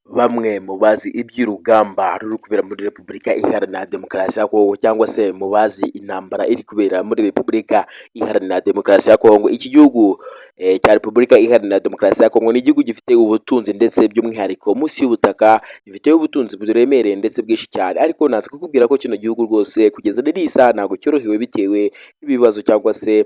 Bamwe mu bazi iby'urugamba ruri kubera muri Repubulika Iharanira Demokarasi ya Kongo, cyangwa se mu bazi intambara iri kubera muri Repubulika Iharanira Demokarasi ya Kongo. Iki gihugu cya Repubulika Iharanira Demokarasi ya Kongo ni igihugu gifite ubutunzi, ndetse by'umwihariko munsi y'ubutaka gifite ubutunzi buremereye ndetse bwinshi cyane. Ariko naza kukubwira ko kino gihugu rwose kugeza n'isa ntabwo cyorohewe bitewe n'ibibazo cyangwa se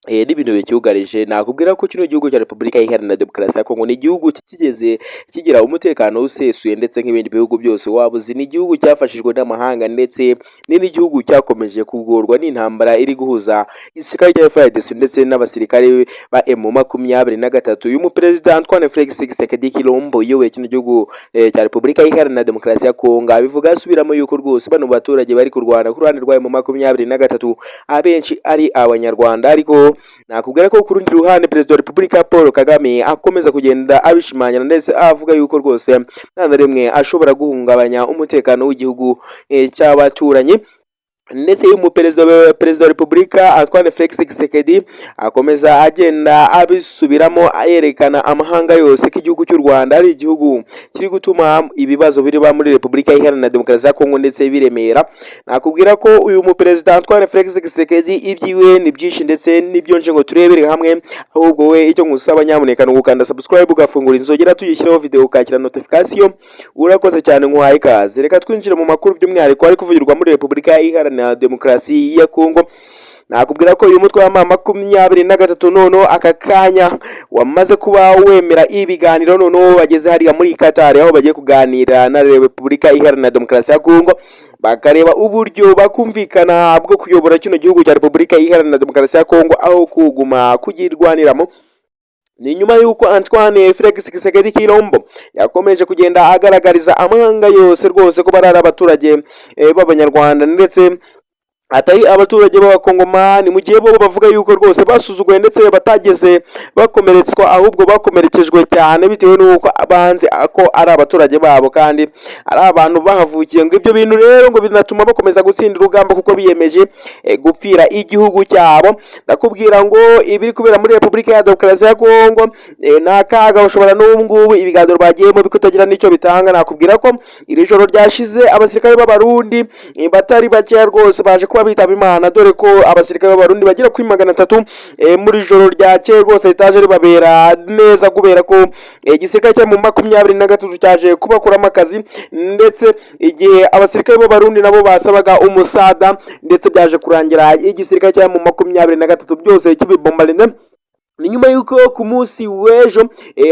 n'ibintu bicyugarije. Nakubwira ko kino gihugu cya Repubulika Iharanira Demokarasi ya Kongo ni igihugu kitigeze kigira umutekano usesuye, ndetse nk'ibindi bihugu byose waba uzi. Ni igihugu cyafashijwe n'amahanga, ndetse n'igihugu cyakomeje kugorwa n'intambara iri guhuza igisirikare cya FARDC ndetse n'abasirikare ba M23. Uyu muperezida Antoine Felix Tshisekedi Tshilombo uyoboye kino gihugu cya Repubulika Iharanira Demokarasi ya Kongo abivuga asubiramo yuko rwose bano baturage bari kurwana ku ruhande rwa M23 abenshi ari abanyarwanda. Ariko nakubwira ko ku rundi ruhande Perezida wa Repubulika Paul Kagame akomeza kugenda abishimangira, ndetse avuga yuko rwose nta na rimwe ashobora guhungabanya umutekano w'igihugu cy'abaturanyi. Ndetse perezida wa Repubulika Antoine Felix Tshisekedi akomeza agenda abisubiramo yerekana amahanga yose ko igihugu cy'u Rwanda ari igihugu kiri gutuma ibibazo biriba muri Repubulika Iharanira Demokarasi ya Kongo ndetse biremera. Nakubwira ko uyu muperezida Antoine Felix Tshisekedi ibyiwe ni byinshi, ndetse n'ibyo nje ngo turebere hamwe. Ahubwo we icyo ngusaba nyamuneka ni ugukanda subscribe, ugafungura inzogera tuyishyiraho video, ukakira notification. Urakoze cyane, nkuhaye ikaze. Reka twinjire mu makuru by'umwihariko ari kuvugirwa muri Repubulika Iharanira Demokarasi ya Kongo. Nakubwira ko uyu mutwe wa M23 noneho aka kanya wamaze kuba wemera ibiganiro, noneho bageze hariya muri Qatar, aho bagiye kuganira na Repubulika Iharanira Demokarasi ya Kongo, bakareba uburyo bakumvikana bwo kuyobora kino gihugu cya Repubulika Iharanira Demokarasi ya Kongo aho kuguma kugirwaniramo. Ni nyuma y'uko Antoine Felix Tshisekedi Tshilombo yakomeje kugenda agaragariza amahanga yose rwose ko barara abaturage b'abanyarwanda, ndetse atari abaturage b'abakongomani, mu gihe bo bavuga yuko rwose basuzuguye ndetse batageze bakomeretswa, ahubwo bakomerekejwe cyane bitewe n'uko banze ko ari abaturage babo kandi ari abantu bahavukiye. Ngo ibyo bintu rero ngo binatuma bakomeza gutsinda urugamba kuko biyemeje gupfira igihugu cyabo. Ndakubwira ngo ibiri kubera muri Repubulika ya Demokarasi ya Kongo n'akaga ushobora n'ubu ngubu ibiganiro bagiyemo bikutagira n'icyo bitanga. Nakubwira ko iri joro ryashize abasirikare b'abarundi batari bakeya rwose baje kuba bitaba Imana, dore ko abasirikare b'abarundi bagera kuri 300 muri joro ryakeye rwose ritaje ribabera neza, kubera ko igisirikare cya M23 cyaje kubakuramo akazi, ndetse igihe abasirikare b'abarundi nabo basabaga umusada, ndetse byaje kurangira igisirikare cya M23 byose kibibombarde. Ni nyuma yuko ku munsi w'ejo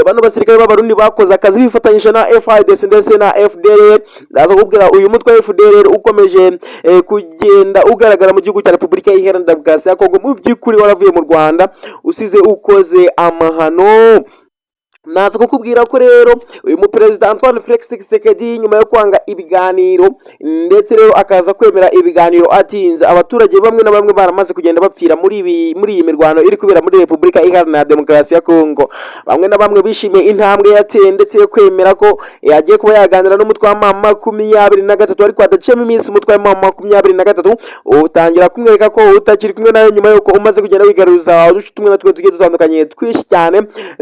bano basirikare b'abarundi bakoze akazi bifatanyije na FARDC ndetse na FDLR. Ndaza kubwira uyu mutwe wa FDLR ukomeje kugenda ugaragara mu gihugu cya Repubulika Iharanira Demokarasi ya Kongo, mu by'ukuri waravuye mu Rwanda usize ukoze amahano. Naza kukubwira ko rero uyu muperezida Antoine Felix Tshisekedi nyuma yo kwanga ibiganiro, ndetse rero akaza kwemera ibiganiro atinze, abaturage bamwe na bamwe baramaze kugenda bapfira muri iyi mirwano iri kubera muri Repubulika Iharanira Demokarasi ya Kongo. Bamwe na bamwe bishimiye intambwe yateye, ndetse yo kwemera ko yagiye kuba yaganira n'umutwe wa M23, ariko adaciyemo iminsi umutwe wa M23 utangira kumwereka ko utakiri kumwe nayo, nyuma yuko umaze kugenda wigaruza uduce tumwe na tumwe tugiye dutandukanye twinshi cyane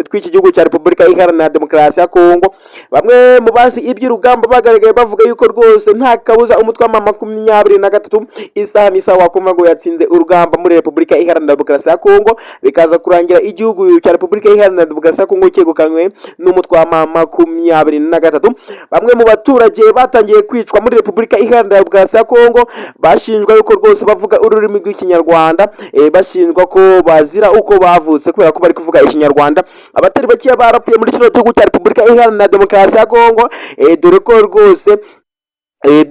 tw'iki gihugu cya Repubulika Iharanira Demokarasi ya Kongo. Bamwe mu bazi iby'urugamba bagaragaye bavuga yuko rwose nta kabuza umutwe wa M23 isaha n'isaha wakumva ngo yatsinze urugamba muri Repubulika Iharanira Demokarasi ya Kongo, bikaza kurangira igihugu cya Repubulika Iharanira Demokarasi ya Kongo cyegukanywe n'umutwe wa M23. Bamwe mu baturage batangiye kwicwa muri Repubulika Iharanira Demokarasi ya Kongo bashinjwa yuko rwose bavuga ururimi rw'Ikinyarwanda, bashinjwa ko bazira uko bavutse kubera ko bari kuvuga Ikinyarwanda. Abatari bakiya barapfuye muri kino gihugu cya Repubulika Iharanira Demokarasi ya Kongo, dore ko rwose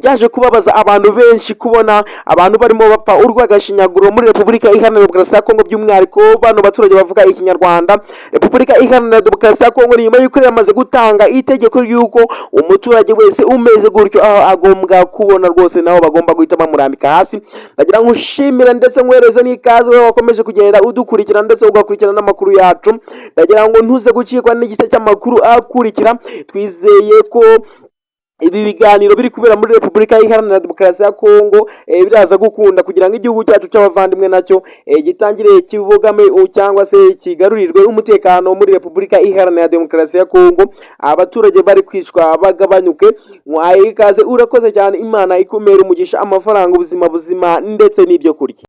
byaje kubabaza abantu benshi kubona abantu barimo bapfa urw'agashinyaguro muri Repubulika Iharanira Demokarasi ya Kongo, by'umwihariko bano baturage bavuga Ikinyarwanda. Repubulika Iharanira Demokarasi ya Kongo nyuma y'uko yamaze gutanga itegeko ry'uko umuturage wese umeze gutyo agombwa kubona rwose naho bagomba guhita bamurambika hasi. Ndagira ngo ushimire ndetse nkwereze n'ikaze wowe wakomeje kugenda udukurikira ndetse ugakurikirana n'amakuru yacu. Ndagira ngo ntuze gucikwa n'igice cy'amakuru akurikira. Twizeye ko ibi biganiro biri kubera muri Repubulika Iharanira Demokarasi ya Kongo biraza gukunda kugira ngo igihugu cyacu cy'abavandimwe nacyo gitangire kibogame cyangwa se kigarurirwe umutekano muri Repubulika Iharanira Demokarasi ya Kongo, abaturage bari kwicwa bagabanyuke. Ikaze urakoze cyane, Imana ikumera umugisha, amafaranga, ubuzima buzima ndetse n'ibyo kurya.